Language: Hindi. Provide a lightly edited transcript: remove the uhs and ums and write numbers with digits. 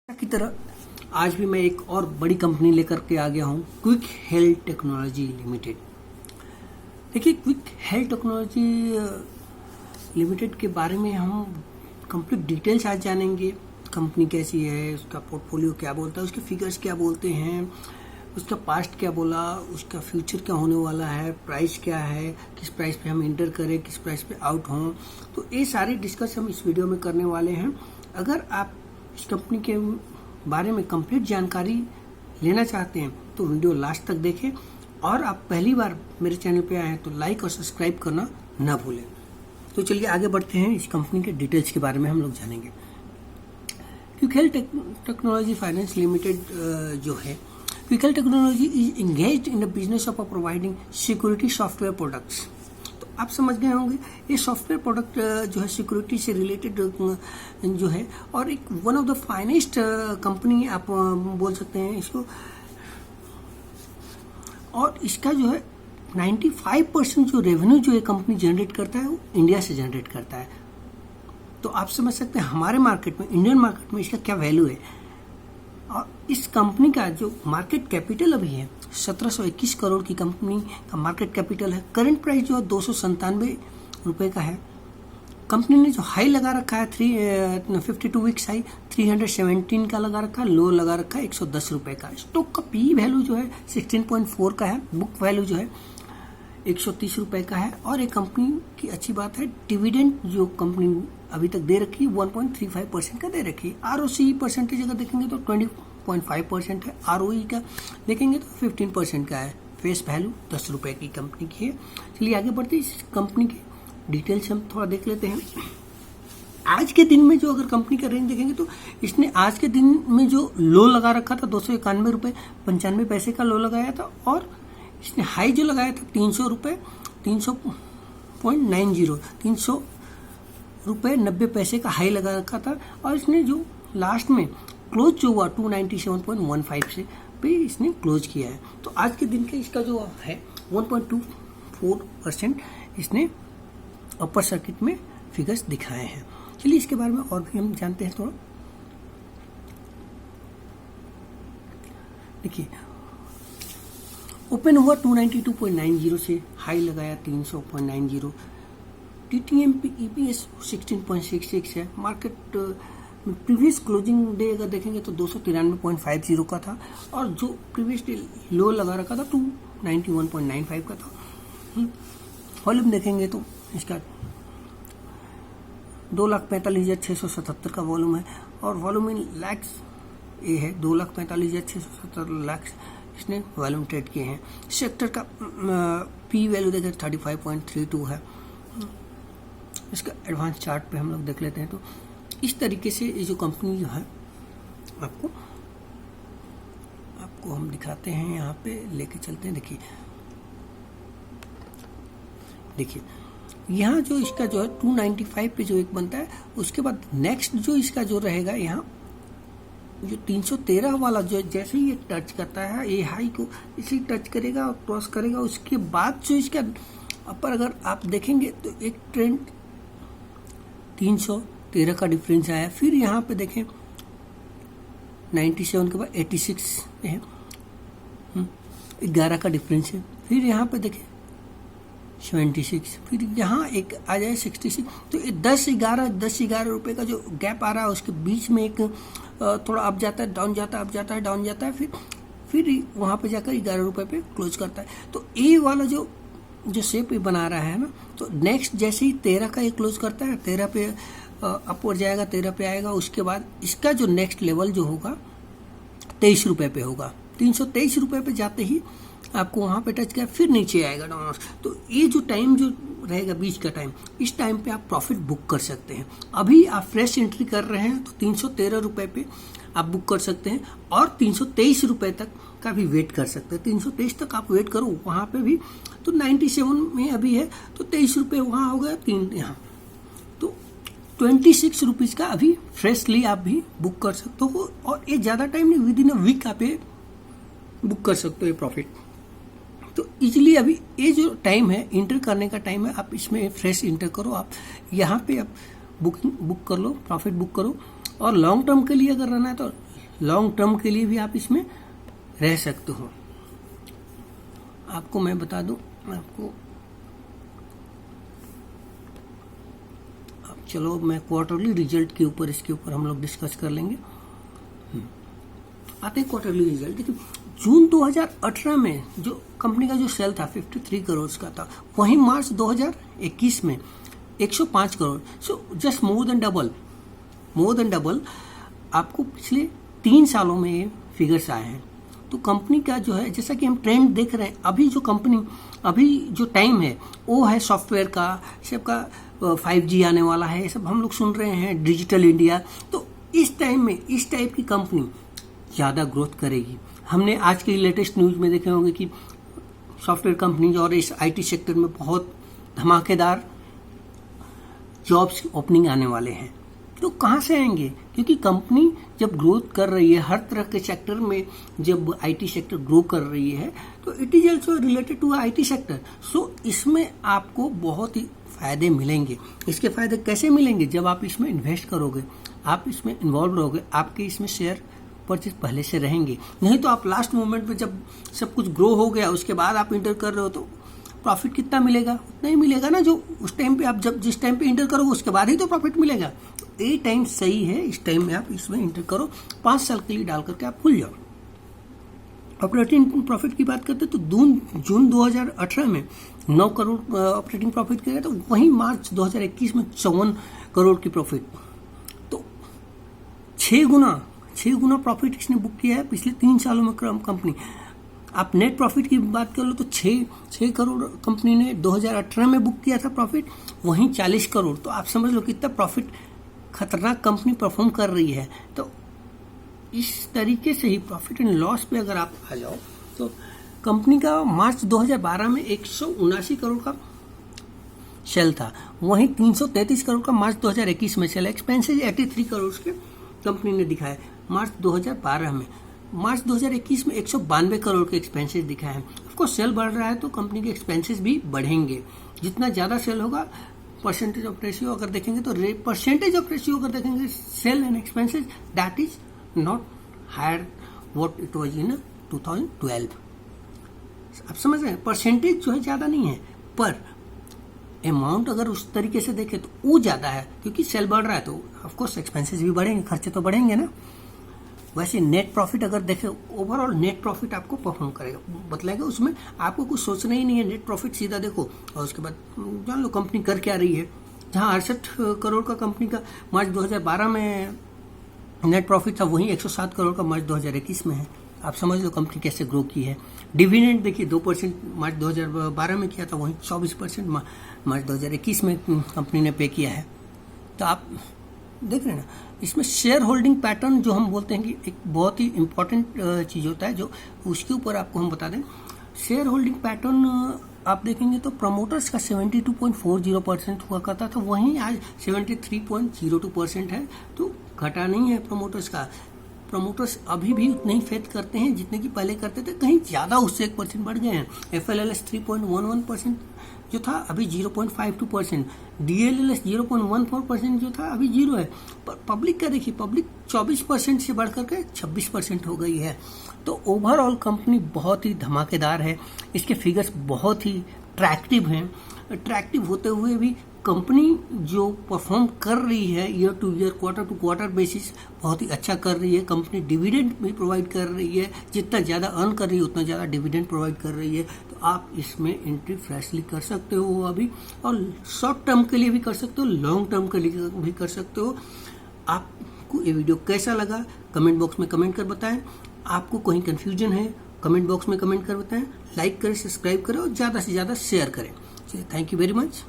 की तरह आज भी मैं एक और बड़ी कंपनी लेकर के आ गया हूं, क्विक हेल्थ टेक्नोलॉजी लिमिटेड। देखिए, क्विक हेल्थ टेक्नोलॉजी लिमिटेड के बारे में हम कंप्लीट डिटेल्स आज जानेंगे। कंपनी कैसी है, उसका पोर्टफोलियो क्या बोलता है, उसके फिगर्स क्या बोलते हैं, उसका पास्ट क्या बोला, उसका फ्यूचर क्या होने वाला है, प्राइस क्या है, किस प्राइस पे हम इंटर करें, किस प्राइस पे आउट हों। तो ये सारे डिस्कस हम इस वीडियो में करने वाले हैं। अगर आप इस कंपनी के बारे में कंप्लीट जानकारी लेना चाहते हैं तो वीडियो लास्ट तक देखें, और आप पहली बार मेरे चैनल पे आए हैं तो लाइक और सब्सक्राइब करना ना भूलें। तो चलिए आगे बढ़ते हैं, इस कंपनी के डिटेल्स के बारे में हम लोग जानेंगे। Quick health technology finance limited जो है, quick health technology is engaged in the business of providing security software products. आप समझ गए होंगे, ये सॉफ्टवेयर प्रोडक्ट जो है सिक्योरिटी से रिलेटेड जो है, और एक one of the finest company आप बोल सकते हैं इसको। और इसका जो है 95% जो रेवेन्यू जो ये कंपनी जनरेट करता है वो इंडिया से जनरेट करता है। तो आप समझ सकते हैं हमारे मार्केट में, इंडियन मार्केट में इसका क्या वैल्यू है। और इस कंपनी का जो मार्केट कैपिटल अभी है 1721 करोड़ की कंपनी का मार्केट कैपिटल है। करंट प्राइस जो है 297 रुपए का है। कंपनी ने जो हाई लगा रखा है 52 वीक्स हाई 317 का लगा रखा है, लो लगा रखा है 110 रुपए का। स्टॉक का पी वैल्यू जो है 16.4 का है, बुक वैल्यू जो है 130 रुपए का है। और एक कंपनी की अच्छी बात है, डिविडेंड जो कंपनी अभी तक दे रखी है 1.35% का दे रखी है। आरओसी परसेंटेज अगर देखेंगे तो 20.5% है, आरओई का देखेंगे तो 15% का है। फेस वैल्यू 10 रुपए की कंपनी की है। चलिए आगे बढ़ते हैं, इस कंपनी की डिटेल्स हम थोड़ा देख लेते हैं। आज के दिन में जो अगर कंपनी का रेंज देखेंगे तो इसने आज के दिन में जो लो लगा रखा था 291 रुपए 95 पैसे का लो लगाया था, और इसने हाई जो लगाया था 300 रुपए 300 रुपए 90 पैसे का हाई लगा रखा था। और इसने जो लास्ट में क्लोज जो हुआ 297.15 से पे इसने क्लोज किया है। तो आज के दिन का इसका जो है 1.24% इसने अपर सर्किट में फिगर्स दिखाए हैं। चलिए इसके बारे में और भी हम जानते हैं थोड़ा। देखिए, ओपन हुआ 292.90 से, हाई लगाया 300.90। टीटीएमपी ईपीएस 16.66 है। मार्केट प्रीवियस क्लोजिंग डे अगर देखेंगे तो 293.50 का था, और जो प्रीवियस डे लो लगा रखा था 291.95 का था। वॉल्यूम देखेंगे तो इसका 2,45,677 का वॉल्यूम है, और वॉल्यूम इन लैक्स ये है 2,45,677 लैक्स इसने वॉल्यूम ट्रेड किए हैं। सेक्टर का पी वैल्यू देखें 35.32 है। इसका एडवांस चार्ट पे हम लोग देख लेते हैं। तो इस तरीके से ये जो कंपनी जो है आपको हम दिखाते हैं, यहाँ पे लेके चलते हैं। देखिए यहाँ जो इसका जो है 295 पे जो एक बनता है, उसके बाद नेक्स्ट जो इसका जो रहेगा यहाँ जो 313 वाला जो जैसे ही ये टच करता है, ये हाई को इसी टच करेगा और क्रॉस करेगा। उसके बाद जो इसका अपर अगर आप देखेंगे तो एक ट्रेंड 313 का डिफरेंस आया। फिर यहाँ पे देखें 97 के बाद 86 है, 11 का डिफरेंस है। फिर यहाँ पे देखें 76, फिर यहाँ एक आ जाए 66। तो ये 10-11 रुपए का जो गैप आ रहा है, उसके बीच में एक थोड़ा अप जाता है, डाउन जाता है, अप जाता है, डाउन जाता है, फिर वहाँ पे जाकर 11 रुपए पे क्लोज करता है। तो ये वाला जो शेप बना रहा है ना, तो नेक्स्ट जैसे ही 13 का ये क्लोज करता है, 13 पे अपवर्ड जाएगा, 13 पे आएगा। उसके बाद इसका जो नेक्स्ट लेवल जो होगा 23 रुपए पे होगा। 323 रुपए पे जाते ही आपको वहां पे टच किया, फिर नीचे आएगा डाउन। तो ये जो टाइम जो रहेगा बीच का टाइम, इस टाइम पे आप प्रॉफिट बुक कर सकते हैं। अभी आप फ्रेश एंट्री कर रहे हैं तो 313 रुपए पे आप बुक कर सकते हैं, और 323 रुपए तक का भी वेट कर सकते हैं। 323 तक आप वेट करो, वहां पे भी तो 97 में अभी है, तो 23 रुपए वहां हो गया, 3 यहाँ, तो 26 रुपीज का अभी फ्रेशली आप भी बुक कर सकते हो। और ये ज्यादा टाइम नहीं, विद इन अ वीक आप ये बुक कर सकते हो ये प्रॉफिट। तो इजीली अभी ये जो टाइम है, इंटर करने का टाइम है, आप इसमें फ्रेश इंटर करो। आप यहाँ पे आप बुक कर लो, प्रॉफिट बुक करो। और लॉन्ग टर्म के लिए अगर रहना है तो लॉन्ग टर्म के लिए भी आप इसमें रह सकते हो। आपको मैं बता दूं, आपको अब चलो मैं क्वार्टरली रिजल्ट के ऊपर, इसके ऊपर हम लोग डिस्कस कर लेंगे। आते हैं क्वार्टरली रिजल्ट। देखिए जून 2018 में जो कंपनी का जो सेल था 53 करोड़ का था, वहीं मार्च 2021 में 105 crore. So just more than double आपको पिछले 3 सालों में ये फिगर्स आए हैं। तो कंपनी का जो है, जैसा कि हम ट्रेंड देख रहे हैं, अभी जो टाइम है वो है सॉफ्टवेयर का, सबका 5G आने वाला है, ये सब हम लोग सुन रहे हैं, डिजिटल इंडिया। तो इस टाइम में इस टाइप की कंपनी ज़्यादा ग्रोथ करेगी। हमने आज के लेटेस्ट न्यूज़ में देखे होंगे कि सॉफ्टवेयर कंपनीज और इस IT सेक्टर में बहुत धमाकेदार जॉब्स ओपनिंग आने वाले हैं। तो कहाँ से आएंगे? क्योंकि कंपनी जब ग्रोथ कर रही है, हर तरह के सेक्टर में जब IT सेक्टर ग्रो कर रही है, तो it is also related to IT sector. So इसमें आपको बहुत ही फायदे मिलेंगे। इसके फायदे कैसे मिलेंगे? जब आप इसमें इन्वेस्ट करोगे, आप इसमें इन्वॉल्व रहोगे, आपके इसमें शेयर परचेज पहले से रहेंगे। नहीं तो आप लास्ट मोमेंट पे जब सब कुछ ग्रो हो गया उसके बाद आप इंटर कर रहे हो, तो प्रॉफिट कितना मिलेगा? उतना ही मिलेगा ना जो उस टाइम पे आप जिस टाइम पे इंटर करोगे उसके बाद ही तो प्रॉफिट मिलेगा। तो ये टाइम सही है, इस टाइम में आप इसमें इंटर करो, 5 साल के लिए डाल करके आप खुल जाओ। ऑपरेटिंग प्रॉफिट की बात करते तो जून 2018 में 9 करोड़ ऑपरेटिंग प्रॉफिट किया, तो वहीं मार्च 2021 में 54 करोड़ की प्रॉफिट। तो 6 गुना प्रॉफिट इसने बुक किया है पिछले 3 सालों में कंपनी। आप नेट प्रॉफिट की बात कर लो तो 6 करोड़ कंपनी ने 2018 में बुक किया था प्रॉफिट, वहीं 40 करोड़। तो आप समझ लो कितना प्रॉफिट खतरनाक कंपनी परफॉर्म कर रही है। तो इस तरीके से ही प्रॉफिट एंड लॉस पे अगर आप आ जाओ तो कंपनी का मार्च 2012 में 179 करोड़ का सेल था, वहीं 333 करोड़ का मार्च 2021 में सेल। एक्सपेंसेज 83 करोड़ के कंपनी ने दिखाया मार्च 2012 में। मार्च 2021 में 192 करोड़ के एक्सपेंसेस दिखाए हैं। ऑफकोर्स सेल बढ़ रहा है तो कंपनी के एक्सपेंसेस भी बढ़ेंगे। जितना ज़्यादा सेल होगा, परसेंटेज ऑफ रेशियो अगर देखेंगे तो sale and expenses that is not higher what it was in 2012। आप समझ रहे हैं, परसेंटेज जो है ज़्यादा नहीं है, पर अमाउंट अगर उस तरीके से देखें तो वो ज़्यादा है, क्योंकि सेल बढ़ रहा है तो ऑफकोर्स एक्सपेंसेस भी बढ़ेंगे, खर्चे तो बढ़ेंगे ना। वैसे नेट प्रॉफिट अगर देखें, ओवरऑल नेट प्रॉफिट आपको परफॉर्म करेगा, बतलाएगा। उसमें आपको कुछ सोचना ही नहीं है, नेट प्रॉफिट सीधा देखो और उसके बाद जान लो कंपनी कर क्या रही है। जहां 68 करोड़ का कंपनी का मार्च 2012 में नेट प्रॉफिट था, वहीं 107 करोड़ का मार्च 2021 में है। आप समझ लो कंपनी कैसे ग्रो की है। डिविडेंड देखिए 2% मार्च 2012 में किया था, वहीं 24% मार्च 2021 में कंपनी ने पे किया है। तो आप देख रहे हैं ना, इसमें शेयर होल्डिंग पैटर्न जो हम बोलते हैं कि एक बहुत ही इंपॉर्टेंट चीज़ होता है, जो उसके ऊपर आपको हम बता दें। शेयर होल्डिंग पैटर्न आप देखेंगे तो प्रमोटर्स का 72.40% हुआ करता था, वहीं आज 73.02% है। तो घटा नहीं है प्रमोटर्स का। प्रमोटर्स अभी भी उतने ही फेथ करते हैं जितने की पहले करते थे, कहीं ज़्यादा उससे 1% बढ़ गए हैं। FLLS 3.11% जो था अभी 0.52%, DLLS 0.14% जो था अभी 0 है। पर पब्लिक का देखिए, पब्लिक 24% से बढ़कर के 26% हो गई है। तो ओवरऑल कंपनी बहुत ही धमाकेदार है, इसके फिगर्स बहुत ही अट्रैक्टिव हैं। अट्रैक्टिव होते हुए भी कंपनी जो परफॉर्म कर रही है year to year, quarter to quarter basis बहुत ही अच्छा कर रही है। कंपनी डिविडेंड भी प्रोवाइड कर रही है, जितना ज़्यादा अर्न कर रही है उतना ज़्यादा डिविडेंड प्रोवाइड कर रही है। तो आप इसमें एंट्री फ्रेशली कर सकते हो अभी, और शॉर्ट टर्म के लिए भी कर सकते हो, लॉन्ग टर्म के लिए भी कर सकते हो। आपको ये वीडियो कैसा लगा कमेंट बॉक्स में कमेंट कर बताएं। आपको कहीं कन्फ्यूजन है कमेंट बॉक्स में कमेंट कर बताएं। लाइक करें, सब्सक्राइब करें और ज़्यादा से ज़्यादा शेयर करें। Thank you very much.